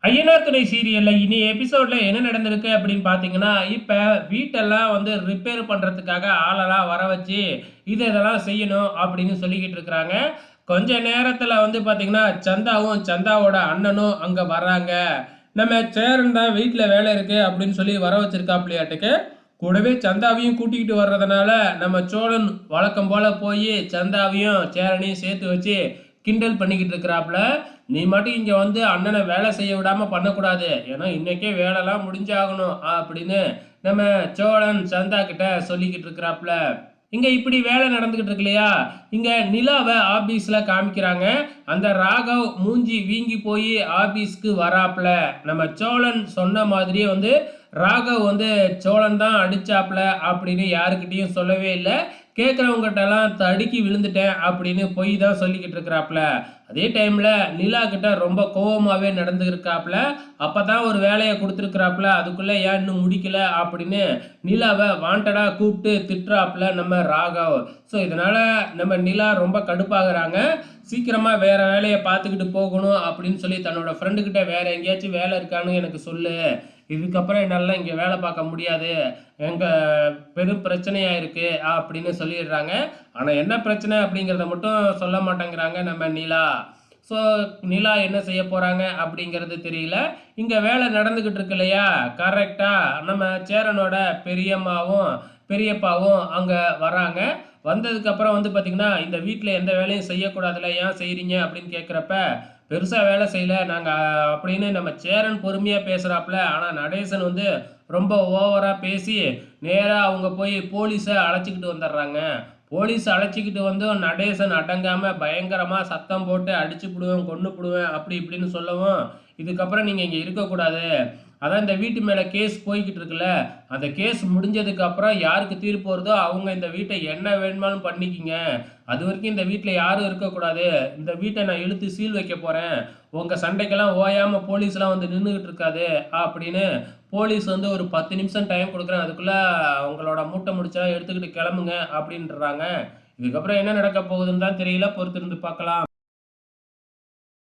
ஐயனார் துணை சீரியல்ல இனி எபிசோட்ல என்ன நடந்திருக்கு அப்படின்னு பார்த்தீங்கன்னா, இப்ப வீட்டெல்லாம் ரிப்பேர் பண்றதுக்காக ஆளெல்லாம் வர வச்சு, இதெல்லாம் செய்யணும் அப்படின்னு சொல்லிக்கிட்டு இருக்கிறாங்க. கொஞ்ச நேரத்துல பார்த்தீங்கன்னா, சந்தாவும், சந்தாவோட அண்ணனும் அங்க வர்றாங்க. நம்ம சேரன் தான் வீட்ல வேலை இருக்கு அப்படின்னு சொல்லி வர வச்சிருக்காப்லையாட்டுக்கு. கூடவே சந்தாவையும் கூட்டிக்கிட்டு வர்றதுனால, நம்ம சோழன் வழக்கம் போல போயி சந்தாவையும், சேரனையும் சேர்த்து வச்சு கிண்டல் பண்ணிக்கிட்டு இருக்கிறாப்புல. நீ மட்டும் இங்க அண்ணனை வேலை செய்ய விடாம பண்ணக்கூடாது. ஏன்னா இன்னைக்கே வேலைலாம் முடிஞ்சாகணும் அப்படின்னு நம்ம சோழன் சந்தா கிட்ட சொல்லிக்கிட்டு இருக்கிறாப்புல. இங்க இப்படி வேலை நடந்துகிட்டு இருக்கு இல்லையா? இங்க நிலாவை ஆபீஸ்ல காமிக்கிறாங்க. அந்த ராகவ் மூஞ்சி வீங்கி போய் ஆபீஸ்க்கு வராப்புல. நம்ம சோழன் சொன்ன மாதிரியே ராகவ் சோழன் தான் அடிச்சாப்புல அப்படின்னு யாருக்கிட்டையும் சொல்லவே இல்லை. கேட்குறவங்ககிட்டலாம் தடுக்கி விழுந்துட்டேன் அப்படின்னு பொய் தான் சொல்லிக்கிட்டு இருக்கிறாப்புல. அதே டைமில் நிலா கிட்ட ரொம்ப கோவமாகவே நடந்துருக்காப்புல. அப்போ தான் ஒரு வேலையை கொடுத்துருக்குறாப்புல. அதுக்குள்ளே ஏன் இன்னும் முடிக்கல அப்படின்னு நிலாவை வாண்டடாக கூப்பிட்டு திட்டுறாப்புல நம்ம ராகவ். ஸோ இதனால் நம்ம நிலா ரொம்ப கடுப்பாகிறாங்க. சீக்கிரமாக வேறு வேலையை பார்த்துக்கிட்டு போகணும் அப்படின்னு சொல்லி தன்னோட ஃப்ரெண்டுக்கிட்ட வேறு எங்கேயாச்சும் வேலை இருக்கான்னு எனக்கு சொல்லு. இதுக்கப்புறம் என்னால் இங்கே வேலை பார்க்க முடியாது. எங்கள் பெரும் பிரச்சனையாக இருக்குது அப்படின்னு சொல்லிடுறாங்க. ஆனால் என்ன பிரச்சனை அப்படிங்கிறத மட்டும் சொல்ல மாட்டேங்கிறாங்க நம்ம நிலா. ஸோ நிலா என்ன செய்ய போகிறாங்க அப்படிங்கிறது தெரியல. இங்கே வேலை நடந்துக்கிட்டு இருக்கு இல்லையா? கரெக்டாக நம்ம சேரனோட பெரியம்மாவும் பெரியப்பாவும் அங்கே வராங்க. வந்ததுக்கப்புறம் பார்த்திங்கன்னா, இந்த வீட்டில் எந்த வேலையும் செய்யக்கூடாதுல்ல, ஏன் செய்கிறீங்க அப்படின்னு கேட்குறப்ப, பெருசாக வேலை செய்யல நாங்கள் அப்படின்னு நம்ம சேரன் பொறுமையாக பேசுகிறாப்புல. ஆனால் நடேசன் ரொம்ப ஓவராக பேசி நேராக அவங்க போய் போலீஸை அழைச்சிக்கிட்டு வந்துடுறாங்க. போலீஸ் அழைச்சிக்கிட்டு நடேசன் அடங்காமல் பயங்கரமாக சத்தம் போட்டு அடிச்சு புடுவேன், கொன்று புடுவேன் அப்படி இப்படின்னு சொல்லவும், இதுக்கப்புறம் நீங்கள் இங்கே இருக்கக்கூடாது. அதான் இந்த வீட்டு மேலே கேஸ் போய்கிட்டு இருக்குல்ல, அந்த கேஸ் முடிஞ்சதுக்கு அப்புறம் யாருக்கு தீர்ப்பு வருதோ அவங்க இந்த வீட்டை என்ன வேணுமாலும் பண்ணிக்கிங்க. அது வரைக்கும் இந்த வீட்டில் யாரும் இருக்கக்கூடாது. இந்த வீட்டை நான் இழுத்து சீல் வைக்க போகிறேன். உங்கள் சண்டைக்கெல்லாம் ஓயாமல் போலீஸ்லாம் நின்றுக்கிட்டு இருக்காது அப்படின்னு போலீஸ் ஒரு 10 நிமிஷம் டைம் கொடுக்குறேன். அதுக்குள்ளே அவங்களோட மூட்டை முடிச்சா எடுத்துக்கிட்டு கிளம்புங்க அப்படின்றாங்க. இதுக்கப்புறம் என்ன நடக்க போகுதுன்னு தான் தெரியல. பொறுத்திருந்து பார்க்கலாம்.